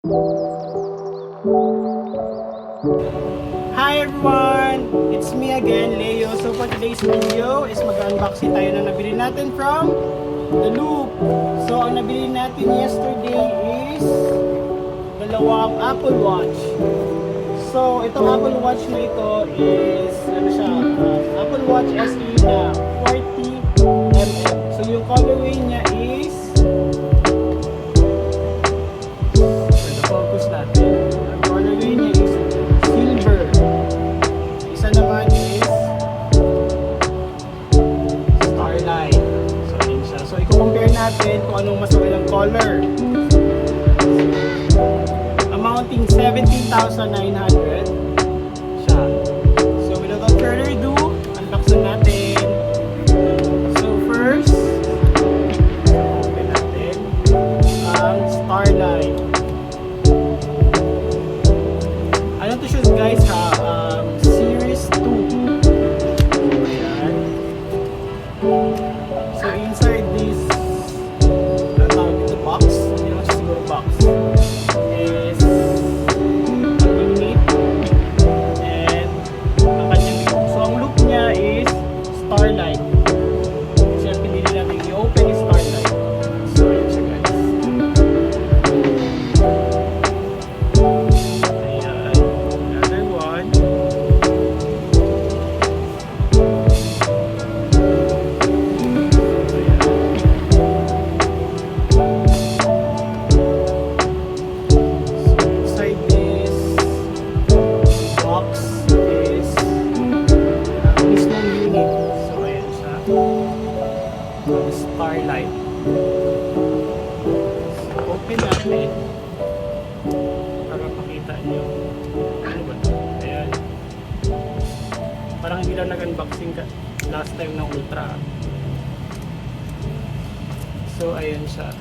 Hi everyone! It's me again, Leo. So for today's video is mag-unboxing tayo na nabili natin from The Loop. So ang nabili natin yesterday is dalawang Apple Watch. So itong Apple Watch na ito is Apple Watch SE na 40mm. So yung colorway niya is focus natin. Ang colorway niya is silver. Isa naman is Starlight. So yun siya. So i-compare natin kung anong mas magandang color. Amounting 17,900 siya. So without further ado, unbox na natin. So first, open natin ang Starlight. Ano to siya guys ha? Series 2. Ayan. So inside this box, hindi naman siya siguro box, is unit and ang kanyang loop. So ang loop niya is Starlight. Siya pinili natin i-open is Starlight. So yun siya guys. Starlight. So, open natin para pakita nyo ano ba ito? Ayan, parang hindi lang nag-unboxing ka last time ng Ultra. So ayan siya.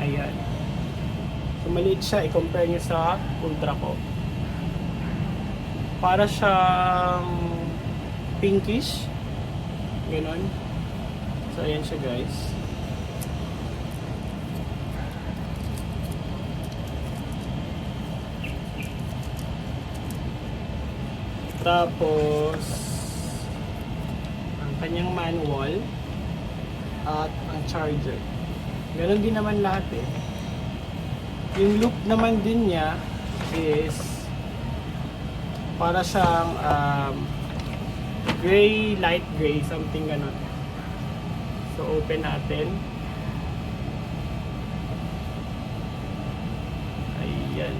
Ayan, so maliit siya i-compare nyo sa Ultra ko. Para siyang pinkish ganon. So ayan siya guys. Tapos ang kanyang manual at ang charger. Ganon din naman lahat eh. Yung loop naman din niya is para siyang gray, light gray, something ganon. So open natin. Ayan.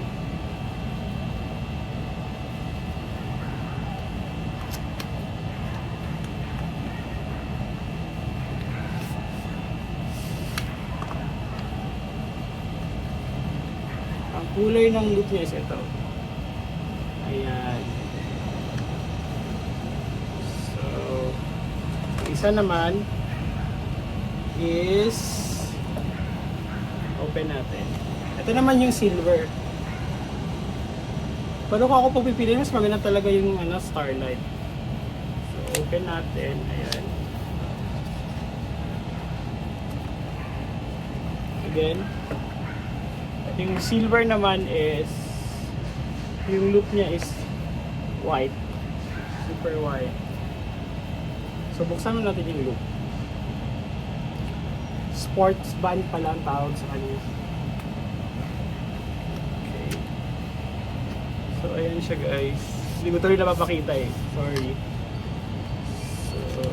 Ang kulay ng loop niya is ito. Ayan. Isa naman is open natin. Ito naman yung silver. Pero kung ako pagpipili, mas maganda talaga yung Starlight. So open natin. Ayan. Again. Yung silver naman is yung loop niya is white. Super white. So buksan mo natin yung loop. Sports band pala ang tawag sa kanya. Okay. So ayan siya guys. Hindi ko tuloy napapakita eh. Sorry. So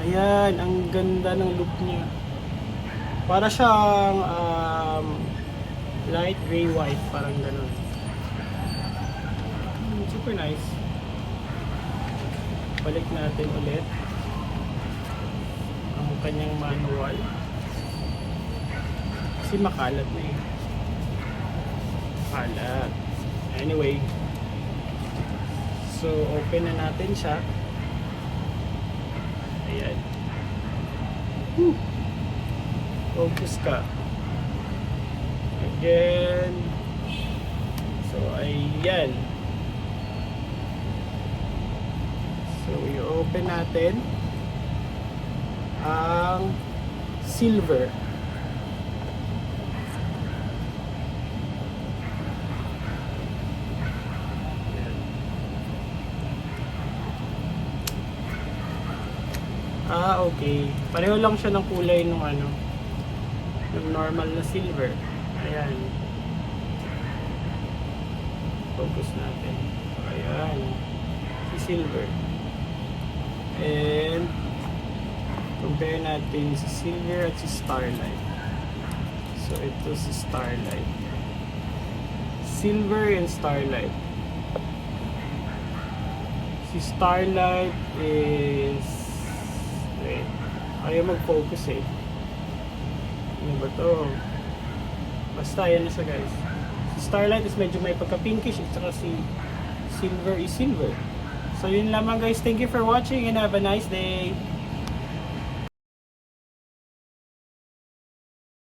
ayan, ang ganda ng loop niya. Para siyang light gray white, parang ganun. Super nice. Balik natin ulit ang kanyang manual kasi makalat na eh. Makalat. Anyway, so open na natin siya. Ayan. Focus ka. Again. So ayan. So, i-open natin ang silver. Okay. Pareho lang siya ng kulay nung ano, yung normal na silver. Ayan. Focus natin. Ayan. Si silver. And compare natin si silver at si starlight. So ito si starlight. Silver and starlight. Si starlight is... Wait. Ayaw mag-focus eh. Ano ba to? Basta yan na siya guys. Si starlight is medyo may pagka-pinkish at saka si silver is silver. So yun lamang guys. Thank you for watching and have a nice day.